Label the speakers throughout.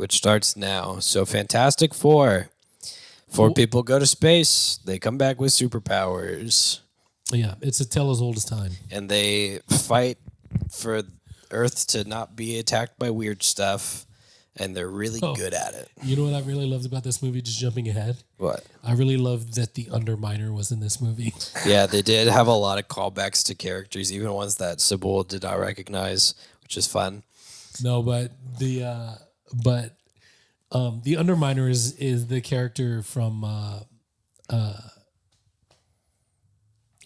Speaker 1: which starts now. So Fantastic Four. Four people go to space. They come back with superpowers.
Speaker 2: Yeah, it's a tale as old as time.
Speaker 1: And they fight for Earth to not be attacked by weird stuff. And they're really good at it.
Speaker 2: You know what I really loved about this movie, just jumping ahead?
Speaker 1: What?
Speaker 2: I really loved that the Underminer was in this movie.
Speaker 1: Yeah, they did have a lot of callbacks to characters, even ones that Sybil did not recognize, which is fun.
Speaker 2: No, but the Underminer is the character from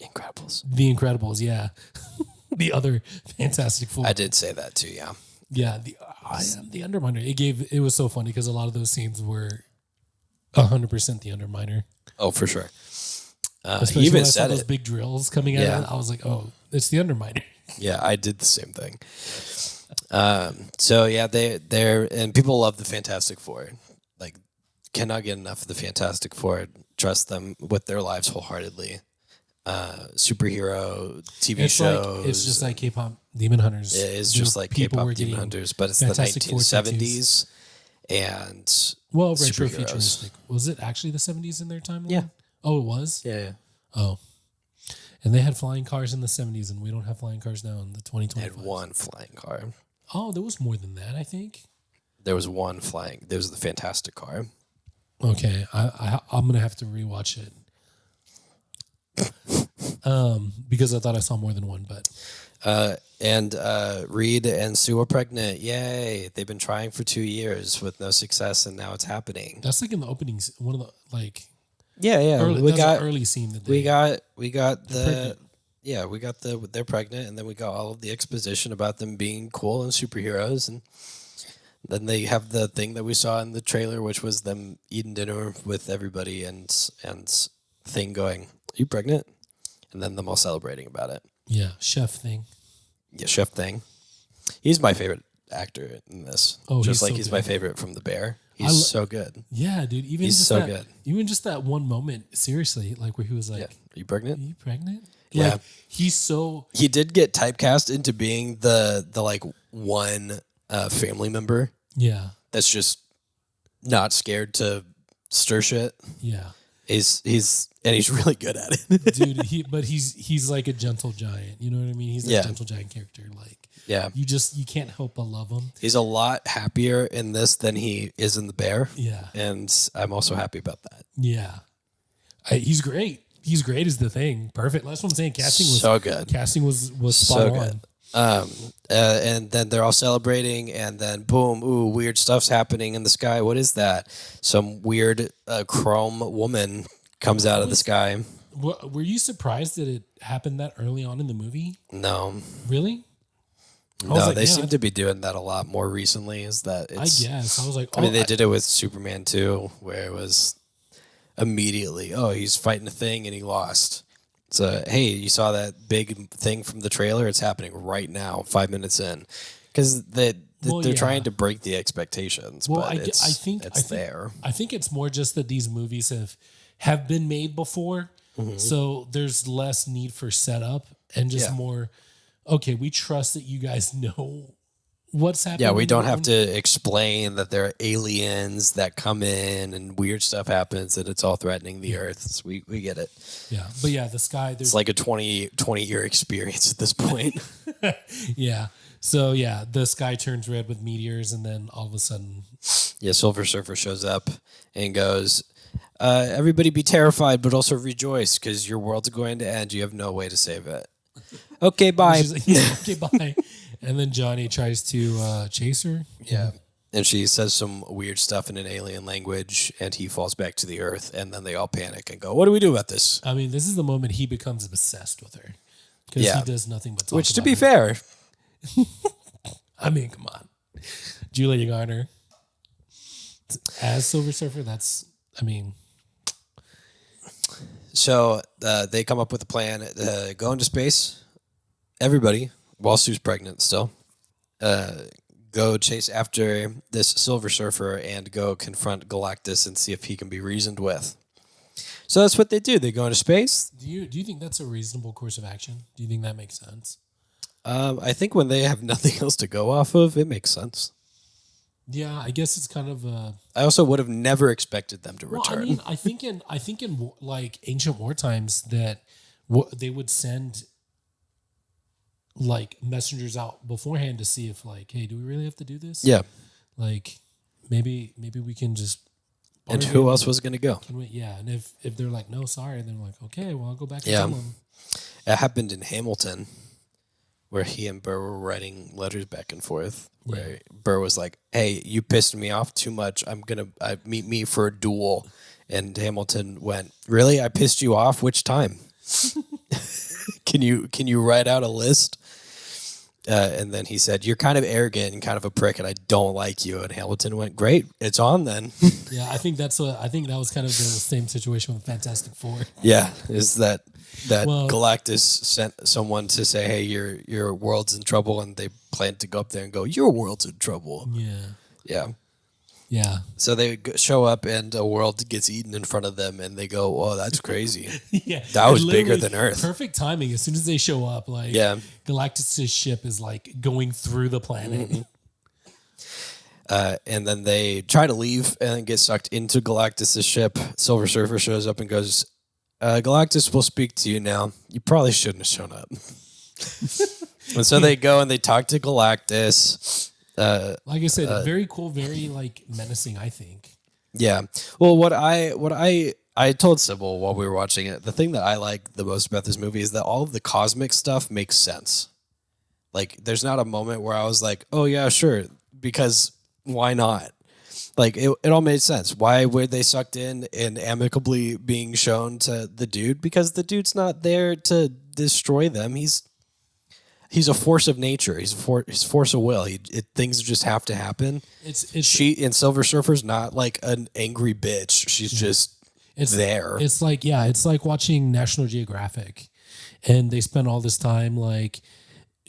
Speaker 1: Incredibles.
Speaker 2: The Incredibles, yeah. The other Fantastic Four.
Speaker 1: I did say that too, yeah.
Speaker 2: Yeah, the Underminer. It was so funny because a lot of those scenes were 100% the Underminer.
Speaker 1: Oh, for sure.
Speaker 2: Especially
Speaker 1: he even
Speaker 2: when I saw
Speaker 1: said
Speaker 2: those
Speaker 1: it.
Speaker 2: big drills coming out of it, I was like, oh, it's the Underminer.
Speaker 1: Yeah, I did the same thing. So yeah, they're and people love the Fantastic Four. Like, cannot get enough of the Fantastic Four. Trust them with their lives wholeheartedly. Superhero TV shows.
Speaker 2: It's just like K-pop Demon Hunters.
Speaker 1: It is just like K-pop Demon Hunters, but it's the
Speaker 2: Fantastic Four
Speaker 1: 1970s and
Speaker 2: retro
Speaker 1: superheroes.
Speaker 2: futuristic. Was it actually the 70s in their timeline?
Speaker 1: Yeah.
Speaker 2: Oh, it was?
Speaker 1: Yeah.
Speaker 2: Oh. And they had flying cars in the 70s, and we don't have flying cars now in the 2020s.
Speaker 1: They had one flying car.
Speaker 2: Oh, there was more than that, I think.
Speaker 1: There was one flying. There was the Fantastic car.
Speaker 2: Okay, I'm gonna have to rewatch it. Because I thought I saw more than one, but
Speaker 1: Reed and Sue are pregnant. Yay! They've been trying for 2 years with no success, and now it's happening.
Speaker 2: that's like in the opening, one of the
Speaker 1: Yeah.
Speaker 2: early, an early scene that
Speaker 1: we got they're pregnant, and then we got all of the exposition about them being cool and superheroes, and then they have the thing that we saw in the trailer, which was them eating dinner with everybody, and Thing going, "Are you pregnant?" And then them all celebrating about it.
Speaker 2: Yeah, chef thing.
Speaker 1: Yeah, Chef Thing. He's my favorite actor in this.
Speaker 2: Oh,
Speaker 1: just
Speaker 2: he's
Speaker 1: like
Speaker 2: so
Speaker 1: he's
Speaker 2: good.
Speaker 1: my favorite from The Bear. He's so good.
Speaker 2: Yeah, dude.
Speaker 1: He's so good.
Speaker 2: Even just that one moment, seriously, like where he was like,
Speaker 1: Are you pregnant?
Speaker 2: "Are you pregnant?"
Speaker 1: Yeah.
Speaker 2: Like, he's so.
Speaker 1: He did get typecast into being the like one family member
Speaker 2: Yeah.
Speaker 1: that's just not scared to stir shit.
Speaker 2: Yeah.
Speaker 1: He's really good at it.
Speaker 2: Dude, he's like a gentle giant. You know what I mean? He's a gentle giant character. Like,
Speaker 1: Yeah.
Speaker 2: you can't help but love him.
Speaker 1: He's a lot happier in this than he is in The Bear.
Speaker 2: Yeah.
Speaker 1: And I'm also happy about that.
Speaker 2: Yeah. He's great. He's great is the thing. Perfect. That's what I'm saying. Casting was
Speaker 1: So good.
Speaker 2: Casting was spot
Speaker 1: So
Speaker 2: on.
Speaker 1: good. And then they're all celebrating, and then boom, ooh, weird stuff's happening in the sky. What is that? Some weird chrome woman comes out of the sky.
Speaker 2: Were you surprised that it happened that early on in the movie?
Speaker 1: No.
Speaker 2: Really?
Speaker 1: No, they seem to be doing that a lot more recently. Is that it's?
Speaker 2: I guess. I was like,
Speaker 1: I mean, they did it with Superman 2, where it was immediately, oh, he's fighting a thing and he lost. So, hey, you saw that big thing from the trailer? It's happening right now, 5 minutes in. Because they're trying to break the expectations,
Speaker 2: Well,
Speaker 1: but
Speaker 2: I think
Speaker 1: there.
Speaker 2: I think it's more just that these movies have been made before, so there's less need for setup and just more. Okay, we trust that you guys know what's happening.
Speaker 1: Yeah, we don't have to explain that there are aliens that come in and weird stuff happens and it's all threatening the Earth. So we get it.
Speaker 2: Yeah, but yeah, the sky.
Speaker 1: It's like a 20-year experience at this point.
Speaker 2: Yeah. So yeah, the sky turns red with meteors, and then all of a sudden,
Speaker 1: Yeah, Silver Surfer shows up and goes, everybody be terrified, but also rejoice because your world's going to end. You have no way to save it. Okay, bye.
Speaker 2: she's like, yeah, okay, bye. And then Johnny tries to chase her.
Speaker 1: Yeah. And she says some weird stuff in an alien language, and he falls back to the Earth, and then they all panic and go, what do we do about this?
Speaker 2: I mean, this is the moment he becomes obsessed with her because he does nothing but talk
Speaker 1: Which, to
Speaker 2: about
Speaker 1: be
Speaker 2: her.
Speaker 1: fair,
Speaker 2: I mean, come on, Julia Garner as Silver Surfer.
Speaker 1: so they come up with a plan, go into space, everybody, while Sue's pregnant still, go chase after this Silver Surfer and go confront Galactus and see if he can be reasoned with. So that's what they do. They go into space.
Speaker 2: Do you think that's a reasonable course of action? Do you think that makes sense?
Speaker 1: I think when they have nothing else to go off of, it makes sense.
Speaker 2: Yeah, I guess it's kind of
Speaker 1: I also would have never expected them to
Speaker 2: well, I
Speaker 1: return.
Speaker 2: mean, I think in like ancient war times that they would send like messengers out beforehand to see if like, hey, do we really have to do this?
Speaker 1: Yeah.
Speaker 2: Like maybe we can just
Speaker 1: And
Speaker 2: bargain
Speaker 1: who else was going to go?
Speaker 2: Can we? Yeah, and if they're like, no, sorry, then I'm like, okay, well, I'll go back and
Speaker 1: Yeah.
Speaker 2: tell them.
Speaker 1: It happened in Hamilton, where he and Burr were writing letters back and forth. Where Burr was like, "Hey, you pissed me off too much. I'm gonna meet me for a duel." And Hamilton went, "Really? I pissed you off? Which time? Can you write out a list?" And then he said, "You're kind of arrogant and kind of a prick, and I don't like you." And Hamilton went, "Great, it's on then."
Speaker 2: Yeah, I think that was kind of the same situation with Fantastic Four.
Speaker 1: Yeah, is that
Speaker 2: Well-
Speaker 1: Galactus sent someone to say, "Hey, your world's in trouble," and they planned to go up there and go, "Your world's in trouble."
Speaker 2: Yeah,
Speaker 1: Yeah.
Speaker 2: yeah,
Speaker 1: So they show up and a world gets eaten in front of them, and they go, "Oh, that's crazy."
Speaker 2: yeah.
Speaker 1: That was
Speaker 2: And
Speaker 1: bigger
Speaker 2: literally,
Speaker 1: than Earth.
Speaker 2: Perfect timing. As soon as they show up, like
Speaker 1: Yeah.
Speaker 2: Galactus' ship is like going through the planet.
Speaker 1: Mm-hmm. And then they try to leave and get sucked into Galactus' ship. Silver Surfer shows up and goes, "Galactus will speak to you now. You probably shouldn't have shown up." And so they go and they talk to Galactus.
Speaker 2: Like I said, very cool, very like menacing. I think.
Speaker 1: Yeah. Well, what I told Sybil while we were watching it, the thing that I like the most about this movie is that all of the cosmic stuff makes sense. Like, there's not a moment where I was like, "Oh yeah, sure," because why not? Like, it all made sense. Why were they sucked in and amicably being shown to the dude? Because the dude's not there to destroy them. He's a force of nature. He's a force of will. Things just have to happen.
Speaker 2: It's
Speaker 1: She and Silver Surfer's not like an angry bitch. She's just there.
Speaker 2: It's like it's like watching National Geographic, and they spend all this time like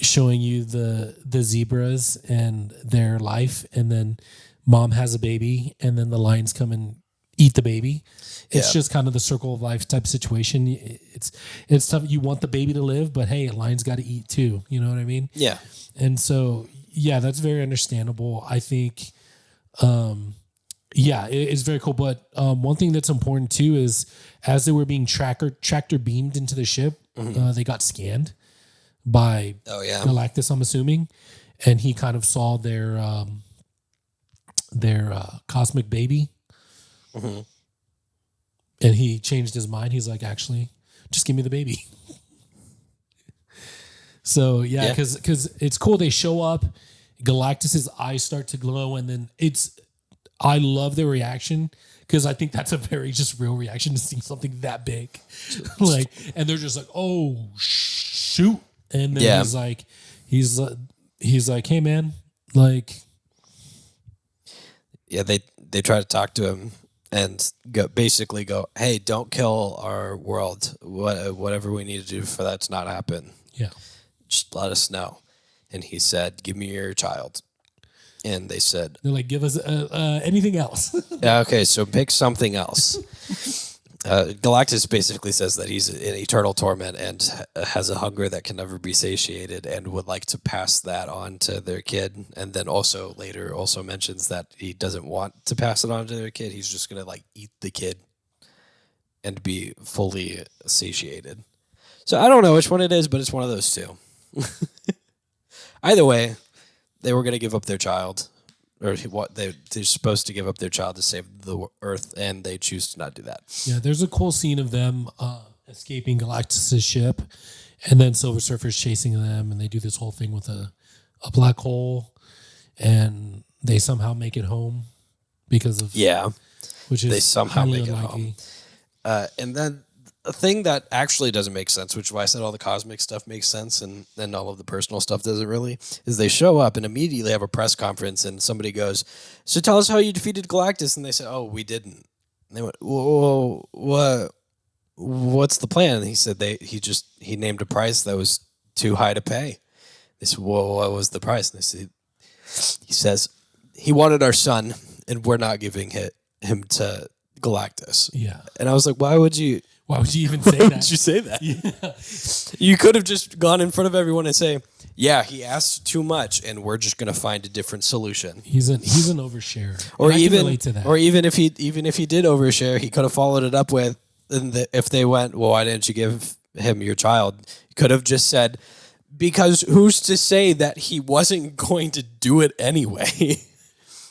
Speaker 2: showing you the zebras and their life, and then mom has a baby, and then the lions come and eat the baby. It's just kind of the circle of life type situation. It's tough. You want the baby to live, but hey, a lion's got to eat too. You know what I mean?
Speaker 1: Yeah.
Speaker 2: And so, yeah, that's very understandable. I think, it's very cool. But one thing that's important too is as they were being tractor beamed into the ship, they got scanned by Galactus, I'm assuming, and he kind of saw their cosmic baby, and he changed his mind. He's like, actually, just give me the baby. So because it's cool. They show up, Galactus's eyes start to glow, and then I love their reaction because I think that's a very just real reaction to seeing something that big, like, and they're just like, oh shoot, and then he's like, hey man, like,
Speaker 1: yeah, they try to talk to him and basically go, "Hey, don't kill our world. Whatever we need to do for that to not happen.
Speaker 2: Yeah.
Speaker 1: Just let us know." And he said, "Give me your child." And they said,
Speaker 2: they're like, give us anything else.
Speaker 1: "Yeah, okay, so pick something else." Galactus basically says that he's in eternal torment and has a hunger that can never be satiated and would like to pass that on to their kid. And then also later also mentions that he doesn't want to pass it on to their kid. He's just going to like eat the kid and be fully satiated. So I don't know which one it is, but it's one of those two. Either way, they were going to give up their child, or they're supposed to give up their child to save the Earth, and they choose to not do that.
Speaker 2: Yeah, there's a cool scene of them escaping Galactus' ship, and then Silver Surfer's chasing them, and they do this whole thing with a black hole, and they somehow make it home because of which is
Speaker 1: they somehow
Speaker 2: highly
Speaker 1: make it
Speaker 2: unlikely.
Speaker 1: home. And then a thing that actually doesn't make sense, which is why I said all the cosmic stuff makes sense and then all of the personal stuff doesn't really, is they show up and immediately have a press conference and somebody goes, "So tell us how you defeated Galactus." And they said, "Oh, we didn't." And they went, "Whoa, what's the plan?" And he said he named a price that was too high to pay. They said, "Whoa, what was the price?" And he says, "He wanted our son and we're not giving him to Galactus."
Speaker 2: Yeah.
Speaker 1: And I was like, why would you
Speaker 2: even say
Speaker 1: Why
Speaker 2: that?
Speaker 1: would you say that?
Speaker 2: Yeah.
Speaker 1: You could have just gone in front of everyone and say, yeah, he asked too much, and we're just gonna find a different solution.
Speaker 2: He's an oversharer.
Speaker 1: Or
Speaker 2: And I can
Speaker 1: even,
Speaker 2: relate to that.
Speaker 1: or even if he did overshare, he could have followed it up with, if they went, well, why didn't you give him your child? He could have just said, because who's to say that he wasn't going to do it anyway?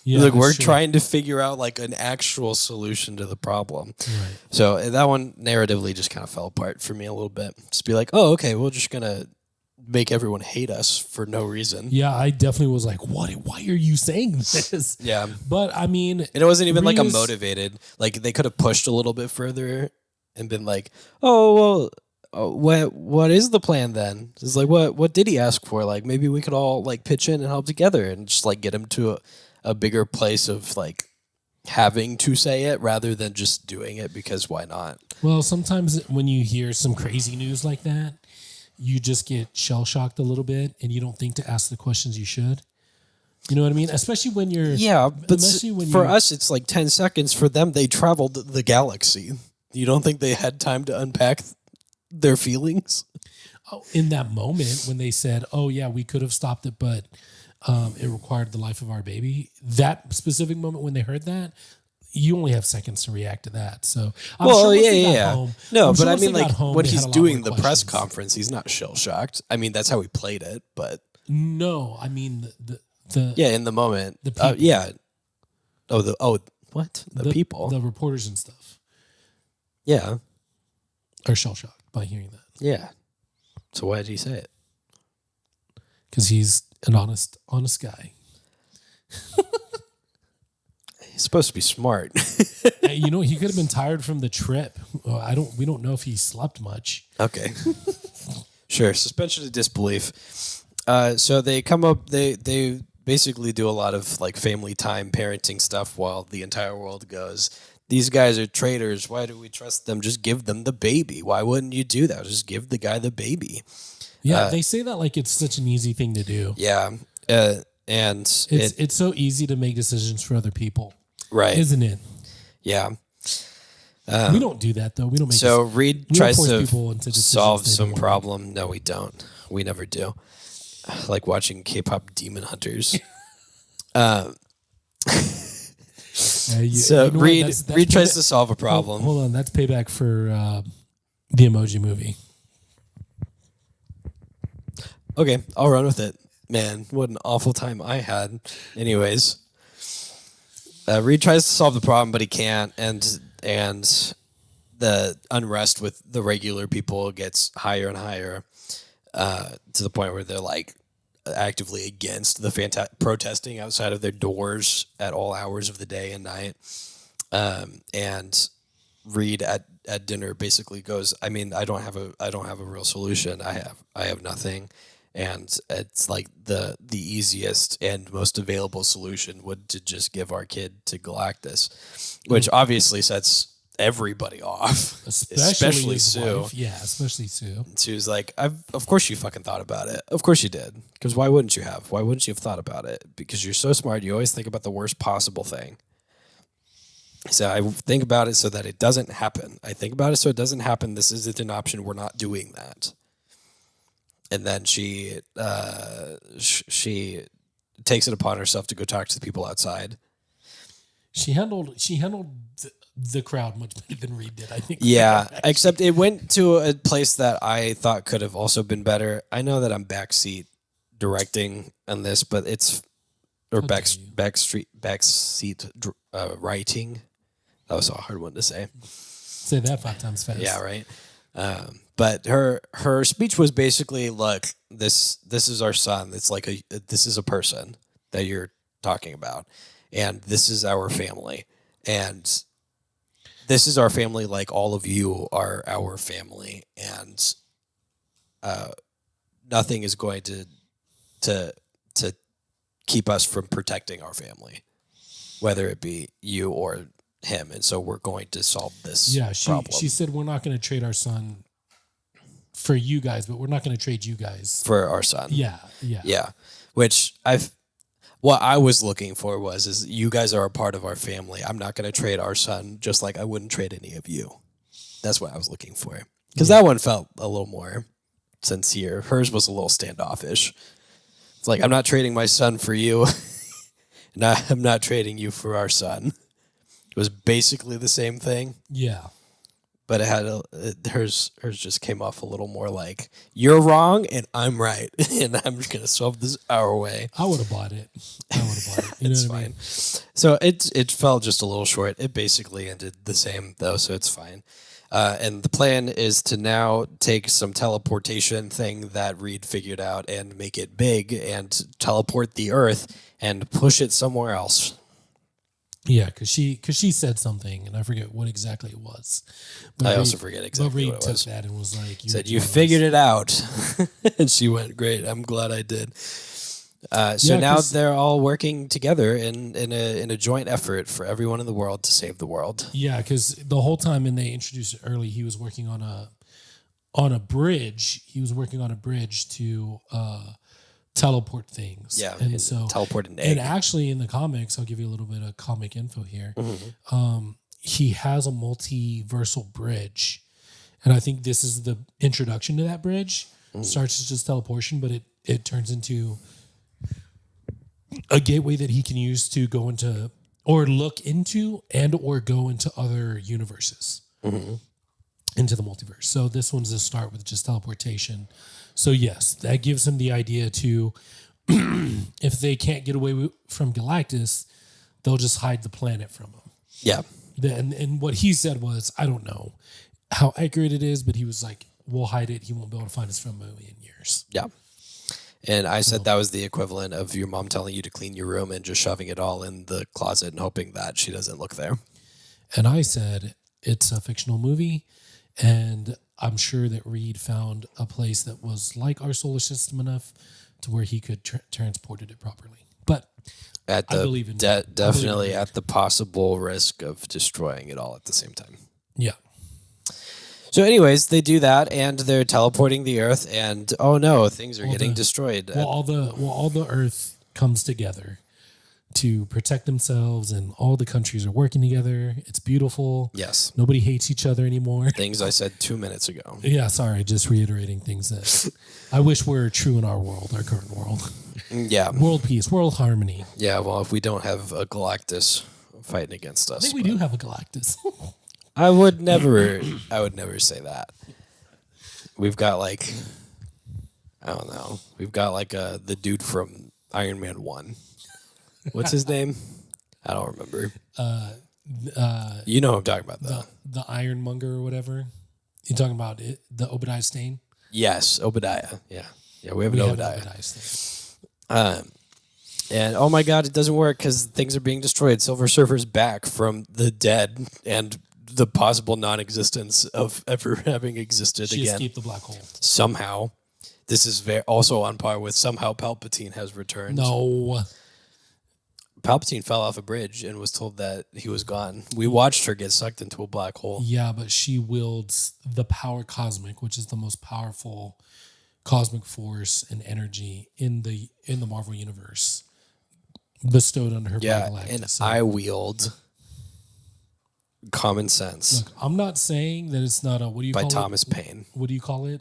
Speaker 2: Yeah,
Speaker 1: Like,
Speaker 2: that's
Speaker 1: we're
Speaker 2: true.
Speaker 1: trying to figure out like an actual solution to the problem.
Speaker 2: Right.
Speaker 1: So that one narratively just kind of fell apart for me a little bit. Just be like, oh, okay, we're just gonna make everyone hate us for no reason.
Speaker 2: Yeah, I definitely was like, "What? Why are you saying this?"
Speaker 1: Yeah.
Speaker 2: But I mean,
Speaker 1: And it wasn't even like a
Speaker 2: Rita's-
Speaker 1: motivated. Like, they could have pushed a little bit further and been like, oh, well, what is the plan then? It's like, what did he ask for? Like, maybe we could all like pitch in and help together and just like get him to a bigger place of like having to say it rather than just doing it because why not?
Speaker 2: Well, sometimes when you hear some crazy news like that, you just get shell shocked a little bit, and you don't think to ask the questions you should. You know what I mean? Especially when you're
Speaker 1: Yeah, but
Speaker 2: Especially when
Speaker 1: for
Speaker 2: you-
Speaker 1: us, it's like 10 seconds. For them, they traveled the galaxy. You don't think they had time to unpack their feelings?
Speaker 2: in that moment when they said, "Oh yeah, we could have stopped it, but it required the life of our baby." That specific moment when they heard that, you only have seconds to react to that. So, I'm
Speaker 1: Well,
Speaker 2: sure once
Speaker 1: yeah,
Speaker 2: they got
Speaker 1: yeah.
Speaker 2: home-
Speaker 1: No,
Speaker 2: I'm
Speaker 1: but
Speaker 2: sure
Speaker 1: I
Speaker 2: once they
Speaker 1: mean,
Speaker 2: got
Speaker 1: like,
Speaker 2: home,
Speaker 1: when
Speaker 2: they
Speaker 1: he's
Speaker 2: had a lot
Speaker 1: doing
Speaker 2: more
Speaker 1: the press
Speaker 2: questions.
Speaker 1: conference, he's not shell shocked. I mean, that's how he played it, but
Speaker 2: No, I mean the
Speaker 1: yeah, in the moment,
Speaker 2: The people.
Speaker 1: yeah. What the people?
Speaker 2: the reporters and stuff
Speaker 1: Yeah,
Speaker 2: are shell shocked by hearing that
Speaker 1: yeah. So why did he say it?
Speaker 2: because he's an honest guy.
Speaker 1: He's supposed to be smart.
Speaker 2: Hey, you know, he could have been tired from the trip. We don't know if he slept much.
Speaker 1: Okay. Sure. Suspension of disbelief. So they come up, they basically do a lot of like family time parenting stuff while the entire world goes, these guys are traitors. Why do we trust them? Just give them the baby. Why wouldn't you do that? Just give the guy the baby.
Speaker 2: Yeah, they say that like it's such an easy thing to do.
Speaker 1: Yeah. And
Speaker 2: It's so easy to make decisions for other people,
Speaker 1: right.
Speaker 2: isn't it?
Speaker 1: Yeah.
Speaker 2: We don't do that though. We don't make
Speaker 1: So Reed
Speaker 2: we don't
Speaker 1: tries
Speaker 2: force
Speaker 1: to
Speaker 2: people into decisions
Speaker 1: solve
Speaker 2: they
Speaker 1: some
Speaker 2: don't want.
Speaker 1: problem. No, we don't. We never do. Like watching K-pop Demon Hunters.
Speaker 2: Yeah,
Speaker 1: So
Speaker 2: you know what?
Speaker 1: Reed
Speaker 2: That's
Speaker 1: Reed tries
Speaker 2: payback-
Speaker 1: to solve a problem.
Speaker 2: Hold on, that's payback for the Emoji Movie.
Speaker 1: Okay, I'll run with it. Man, what an awful time I had. Anyways, Reed tries to solve the problem, but he can't, and the unrest with the regular people gets higher and higher to the point where they're like actively against the protesting outside of their doors at all hours of the day and night. And Reed at dinner basically goes, I mean, I don't have a real solution. I have nothing. And it's like the easiest and most available solution would to just give our kid to Galactus, which obviously sets everybody off, especially
Speaker 2: his
Speaker 1: Sue.
Speaker 2: wife. Yeah, especially Sue.
Speaker 1: Sue's like, of course you fucking thought about it. Of course you did. Because why wouldn't you have? Why wouldn't you have thought about it? Because you're so smart. You always think about the worst possible thing. So I think about it so that it doesn't happen. I think about it so it doesn't happen. This isn't an option. We're not doing that. And then she takes it upon herself to go talk to the people outside.
Speaker 2: She handled the crowd much better than Reed did, I think.
Speaker 1: Yeah, except it went to a place that I thought could have also been better. I know that I'm backseat directing on this, but it's backseat writing. That was a hard one to say.
Speaker 2: Say that 5 times fast.
Speaker 1: Yeah, right. But her speech was basically, look, this is our son. It's like this is a person that you're talking about, and this is our family, and this is our family. Like all of you are our family, and nothing is going to keep us from protecting our family, whether it be you or him. And so we're going to solve this problem.
Speaker 2: She said we're not going to trade our son for you guys, but we're not going to trade you guys
Speaker 1: for our son.
Speaker 2: Yeah.
Speaker 1: Yeah. Which what I was looking for is you guys are a part of our family. I'm not going to trade our son just like I wouldn't trade any of you. That's what I was looking for. Because that one felt a little more sincere. Hers was a little standoffish. It's like, I'm not trading my son for you, and I'm not trading you for our son. It was basically the same thing.
Speaker 2: Yeah.
Speaker 1: But hers just came off a little more like, you're wrong and I'm right, and I'm just gonna solve this our way.
Speaker 2: I would have bought it. You know
Speaker 1: It's
Speaker 2: what I
Speaker 1: fine.
Speaker 2: mean?
Speaker 1: So it fell just a little short. It basically ended the same though, so it's fine. And the plan is to now take some teleportation thing that Reed figured out and make it big and teleport the Earth and push it somewhere else.
Speaker 2: Yeah, because she said something, and I forget what exactly it was. But
Speaker 1: I also forget exactly
Speaker 2: Reed
Speaker 1: what it
Speaker 2: took
Speaker 1: was.
Speaker 2: that and was like,
Speaker 1: Said, you figured it out. And she went, great, I'm glad I did. So now they're all working together in a joint effort for everyone in the world to save the world.
Speaker 2: Yeah, because the whole time, and they introduced it early, he was working on a bridge. He was working on a bridge to teleport things.
Speaker 1: Yeah,
Speaker 2: and so
Speaker 1: teleport an egg.
Speaker 2: And actually, in the comics, I'll give you a little bit of comic info here. He has a multiversal bridge, and I think this is the introduction to that bridge. Starts as just teleportation, but it turns into a gateway that he can use to go into or look into and or go into other universes, into the multiverse. So this one's a start with just teleportation. So yes, that gives him the idea to, if they can't get away from Galactus, they'll just hide the planet from him.
Speaker 1: Yeah.
Speaker 2: And what he said was, I don't know how accurate it is, but he was like, we'll hide it. He won't be able to find us for a million years.
Speaker 1: Yeah. And I said that was the equivalent of your mom telling you to clean your room and just shoving it all in the closet and hoping that she doesn't look there.
Speaker 2: And I said, it's a fictional movie, and I'm sure that Reed found a place that was like our solar system enough to where he could transported it properly. But
Speaker 1: I believe in definitely at the possible risk of destroying it all at the same time.
Speaker 2: Yeah.
Speaker 1: So anyways, they do that and they're teleporting the Earth and oh no, things are getting destroyed.
Speaker 2: Well, all the Earth comes together to protect themselves, and all the countries are working together. It's beautiful.
Speaker 1: Yes.
Speaker 2: Nobody hates each other anymore.
Speaker 1: Things I said 2 minutes ago.
Speaker 2: Yeah, sorry, just reiterating things that I wish were true in our world, our current world.
Speaker 1: Yeah.
Speaker 2: World peace, world harmony.
Speaker 1: Yeah, well, if we don't have a Galactus fighting against us.
Speaker 2: I think we do have a Galactus.
Speaker 1: I would never say that. We've got like, I don't know. We've got like the dude from Iron Man 1. What's his name? I don't remember. You know who I'm talking about, though.
Speaker 2: The Ironmonger or whatever. You talking about it, the Obadiah Stane?
Speaker 1: Yes, Obadiah. Yeah, we have an Obadiah.
Speaker 2: Stane.
Speaker 1: And oh my God, it doesn't work because things are being destroyed. Silver Surfer's back from the dead and the possible non-existence of ever having existed
Speaker 2: She
Speaker 1: again.
Speaker 2: escaped the black hole.
Speaker 1: Somehow. This is also on par with somehow Palpatine has returned.
Speaker 2: No.
Speaker 1: Palpatine fell off a bridge and was told that he was gone. We watched her get sucked into a black hole.
Speaker 2: Yeah, but she wields the power cosmic, which is the most powerful cosmic force and energy in the Marvel universe, bestowed on her by Galactus.
Speaker 1: And I wield common sense.
Speaker 2: Look, I'm not saying that it's not a
Speaker 1: by Thomas Paine.
Speaker 2: What do you call it?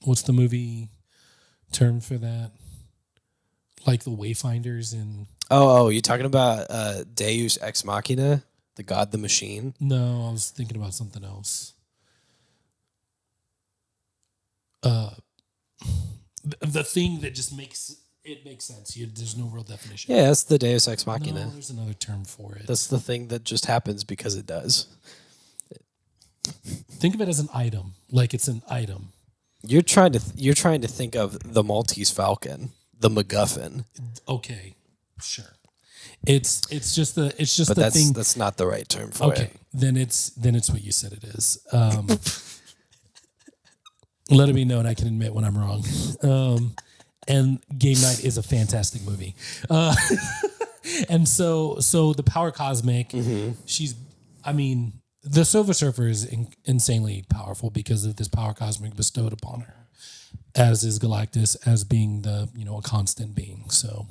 Speaker 2: What's the movie term for that? Like the Wayfinders in...
Speaker 1: Oh, you talking about Deus Ex Machina, the God, the Machine?
Speaker 2: No, I was thinking about something else. The thing that just makes sense. There's no real definition.
Speaker 1: Yeah, that's the Deus Ex Machina.
Speaker 2: No, there's another term for it.
Speaker 1: That's the thing that just happens because it does.
Speaker 2: Think of it as an item, like it's an item.
Speaker 1: You're trying to think of the Maltese Falcon, the MacGuffin.
Speaker 2: Okay, sure. It's just the thing.
Speaker 1: That's not the right term for it.
Speaker 2: Okay, then it's what you said it is. Let it be known I can admit when I'm wrong. And Game Night is a fantastic movie. And so the power cosmic, the Silver Surfer is insanely powerful because of this power cosmic bestowed upon her, as is Galactus, as being a constant being. So,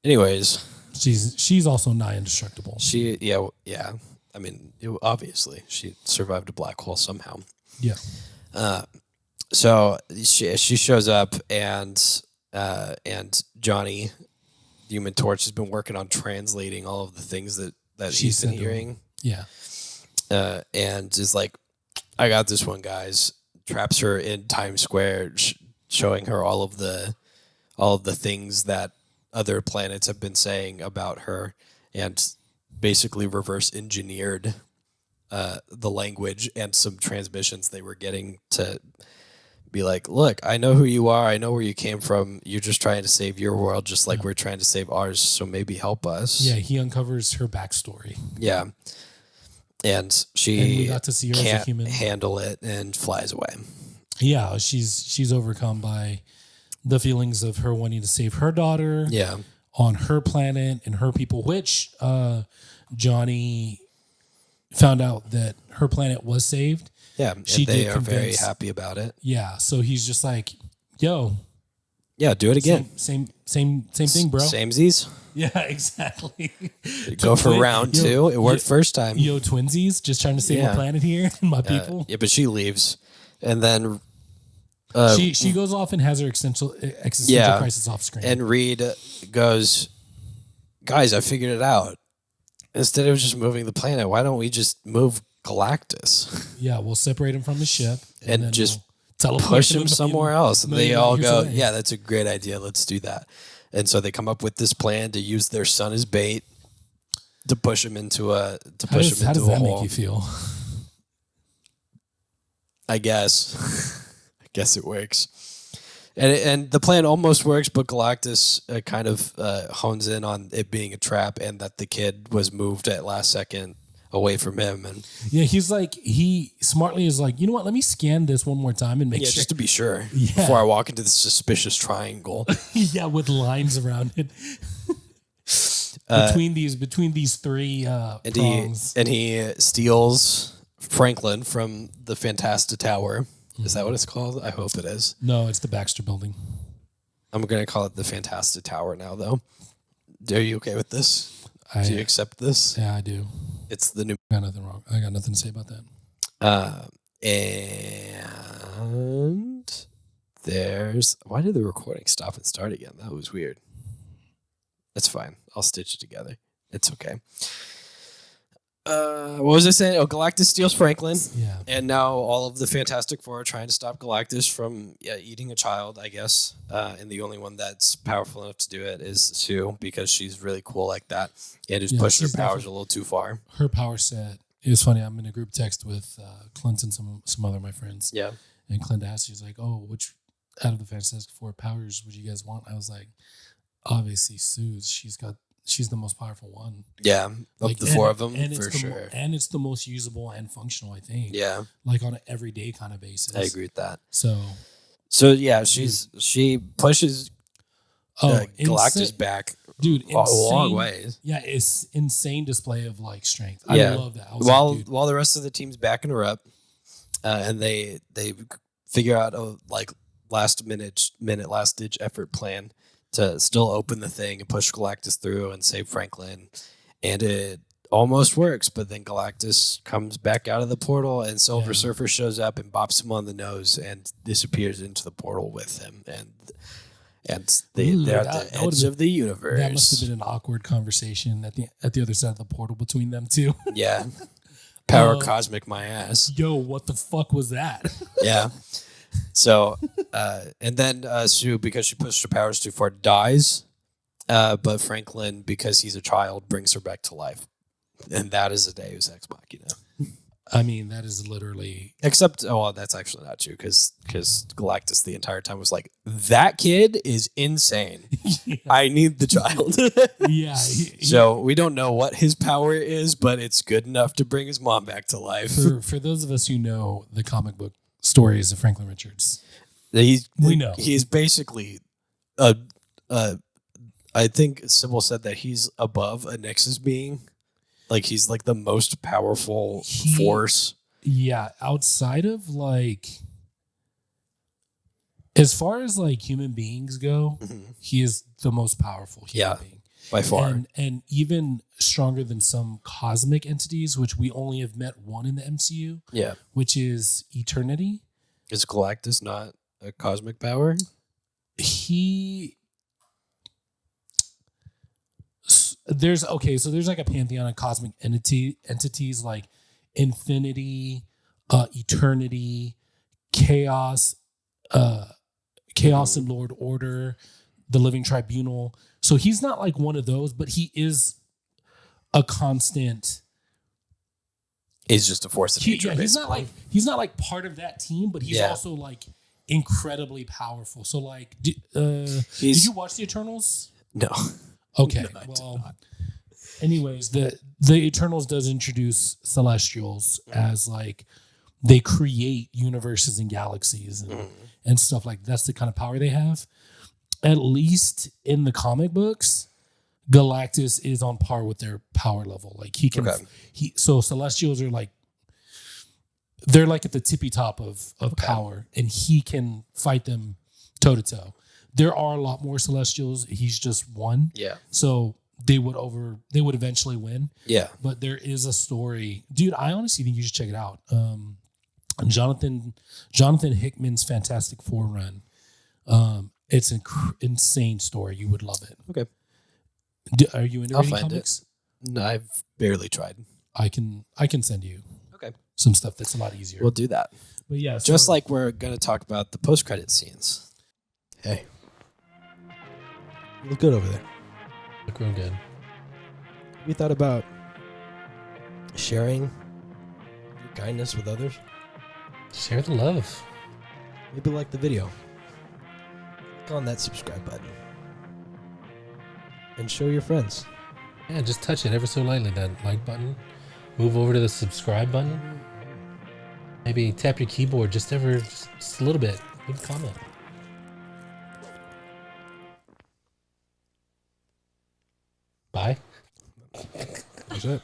Speaker 1: anyways,
Speaker 2: she's also nigh indestructible.
Speaker 1: Yeah. Obviously, she survived a black hole somehow.
Speaker 2: Yeah.
Speaker 1: So she shows up, and Johnny, the Human Torch, has been working on translating all of the things that
Speaker 2: She
Speaker 1: he's been
Speaker 2: said to him.
Speaker 1: hearing,
Speaker 2: Yeah.
Speaker 1: and is like, "I got this one, guys." Traps her in Times Square, showing her all of the things that other planets have been saying about her, and basically reverse engineered the language and some transmissions they were getting to be like, look, I know who you are. I know where you came from. You're just trying to save your world, just like we're trying to save ours. So maybe help us.
Speaker 2: Yeah, he uncovers her backstory.
Speaker 1: Yeah. And
Speaker 2: And
Speaker 1: she
Speaker 2: we got to see her as a
Speaker 1: can't
Speaker 2: human.
Speaker 1: handle it and flies away.
Speaker 2: Yeah, she's overcome by the feelings of her wanting to save her daughter
Speaker 1: Yeah.
Speaker 2: on her planet and her people, which Johnny found out that her planet was saved.
Speaker 1: Yeah.
Speaker 2: She
Speaker 1: And they
Speaker 2: did
Speaker 1: are very
Speaker 2: convince-
Speaker 1: happy about it.
Speaker 2: Yeah, so he's just like, yo,
Speaker 1: Yeah. Do it again.
Speaker 2: same thing, bro.
Speaker 1: Samesies.
Speaker 2: Yeah, exactly.
Speaker 1: Go for
Speaker 2: Twin-
Speaker 1: round
Speaker 2: yo,
Speaker 1: two. It worked
Speaker 2: yo-
Speaker 1: first time.
Speaker 2: Yo, twinsies, just trying to save
Speaker 1: Yeah.
Speaker 2: my planet here and my people.
Speaker 1: Yeah, but she leaves. And then
Speaker 2: She goes off and has her existential
Speaker 1: Yeah.
Speaker 2: crisis off screen.
Speaker 1: and Reed goes, guys, I figured it out. Instead of just moving the planet, why don't we just move Galactus
Speaker 2: yeah, we'll separate him from his ship
Speaker 1: and
Speaker 2: then
Speaker 1: just
Speaker 2: we'll teleport
Speaker 1: push
Speaker 2: him
Speaker 1: him
Speaker 2: a
Speaker 1: somewhere
Speaker 2: million-
Speaker 1: else? And they
Speaker 2: million
Speaker 1: all
Speaker 2: light years
Speaker 1: go,
Speaker 2: away.
Speaker 1: yeah, that's a great idea. Let's do that. And so they come up with this plan to use their son as bait to push him into a
Speaker 2: How does
Speaker 1: a
Speaker 2: that
Speaker 1: hole.
Speaker 2: make you feel?
Speaker 1: I guess. I guess it works. And the plan almost works, but Galactus kind of hones in on it being a trap and that the kid was moved at last second away from him. And
Speaker 2: Yeah, he smartly is like, you know what? Let me scan this one more time and make
Speaker 1: yeah,
Speaker 2: sure.
Speaker 1: just to be sure
Speaker 2: Yeah.
Speaker 1: before I walk into the suspicious triangle.
Speaker 2: Yeah, with lines around it. between these three
Speaker 1: And
Speaker 2: prongs.
Speaker 1: he steals Franklin from the Fantasta Tower. Is that what it's called? I hope it is.
Speaker 2: No, it's the Baxter Building.
Speaker 1: I'm going to call it the Fantasta Tower now, though. Are you okay with this? Do you accept this?
Speaker 2: Yeah, I do.
Speaker 1: It's the new.
Speaker 2: I got nothing wrong. I got nothing to say about that.
Speaker 1: And there's. Why did the recording stop and start again? That was weird. That's fine. I'll stitch it together. It's okay. What was I saying? Oh, Galactus steals Franklin.
Speaker 2: Yeah.
Speaker 1: And now all of the Fantastic Four are trying to stop Galactus from eating a child, I guess. And the only one that's powerful enough to do it is Sue, because she's really cool like that and is
Speaker 2: Yeah,
Speaker 1: pushing her
Speaker 2: she's
Speaker 1: powers
Speaker 2: definitely-
Speaker 1: a little too far.
Speaker 2: Her power set. It was funny. I'm in a group text with Clint and some other of my friends.
Speaker 1: Yeah.
Speaker 2: And Clint asked, he's like, oh, which out of the Fantastic Four powers would you guys want? I was like, obviously Sue's. She's the most powerful one.
Speaker 1: Yeah. Of the four of them,
Speaker 2: and
Speaker 1: for sure.
Speaker 2: And it's the most usable and functional, I think.
Speaker 1: Yeah.
Speaker 2: Like on an everyday kind of basis.
Speaker 1: I agree with that.
Speaker 2: So
Speaker 1: Yeah, she pushes Galactus back
Speaker 2: dude,
Speaker 1: a long
Speaker 2: insane-
Speaker 1: way.
Speaker 2: Yeah, it's insane display of like strength. I
Speaker 1: Yeah.
Speaker 2: love that. I was like, dude,
Speaker 1: While the rest of the team's backing her up, and they figure out a last ditch effort plan to still open the thing and push Galactus through and save Franklin, and it almost works. But then Galactus comes back out of the portal, and Silver Surfer shows up and bops him on the nose and disappears into the portal with him, and they're at the
Speaker 2: that would've
Speaker 1: edge of the universe.
Speaker 2: that must have been an awkward conversation at the other side of the portal between them two.
Speaker 1: Yeah. Power cosmic my ass.
Speaker 2: Yo, what the fuck was that?
Speaker 1: Yeah. So, and then Sue, because she pushed her powers too far, dies. But Franklin, because he's a child, brings her back to life. And that is a Deus Ex Machina.
Speaker 2: I mean, that is literally
Speaker 1: Except, that's actually not true, because Galactus the entire time was like, that kid is insane. I need the child.
Speaker 2: yeah.
Speaker 1: So we don't know what his power is, but it's good enough to bring his mom back to life.
Speaker 2: For those of us who know the comic book stories of Franklin Richards,
Speaker 1: We
Speaker 2: know.
Speaker 1: He's basically, I think Sybil said that he's above a Nexus being. Like, he's like the most powerful force.
Speaker 2: yeah, outside of like, as far as like human beings go, he is the most powerful human being.
Speaker 1: By far.
Speaker 2: And even stronger than some cosmic entities, which we only have met one in the MCU,
Speaker 1: Yeah.
Speaker 2: which is Eternity.
Speaker 1: Is Galactus not a cosmic power?
Speaker 2: There's like a pantheon of cosmic entities like infinity, eternity, chaos, and Lord Order, the Living Tribunal. So he's not like one of those, but he is a constant.
Speaker 1: He's just a force of nature.
Speaker 2: He's not like part of that team, but he's also like incredibly powerful. So like, did you watch the Eternals?
Speaker 1: No.
Speaker 2: Okay. Anyways, the Eternals does introduce Celestials as like they create universes and galaxies and stuff like that. That's the kind of power they have. At least in the comic books, Galactus is on par with their power level. Like he can, so Celestials are like, they're like at the tippy top of power, and he can fight them toe to toe. There are a lot more Celestials. He's just one.
Speaker 1: Yeah.
Speaker 2: So they would eventually win.
Speaker 1: Yeah.
Speaker 2: But there is a story, dude. I honestly think you should check it out. Jonathan Hickman's Fantastic Four run. It's an insane story. You would love it.
Speaker 1: Okay.
Speaker 2: Are you into reading comics?
Speaker 1: No, I've barely tried.
Speaker 2: I can send you some stuff that's a lot easier.
Speaker 1: We'll do that.
Speaker 2: But yeah,
Speaker 1: just like we're going to talk about the post-credit scenes. Hey. You look good over there.
Speaker 2: Look real good.
Speaker 1: Have you thought about sharing your kindness with others?
Speaker 2: Share the love.
Speaker 1: Maybe like the video. Click on that subscribe button. And show your friends.
Speaker 2: Yeah, just touch it ever so lightly, that like button. Move over to the subscribe button. Maybe tap your keyboard just a little bit. Leave a comment. Bye.
Speaker 1: That's it.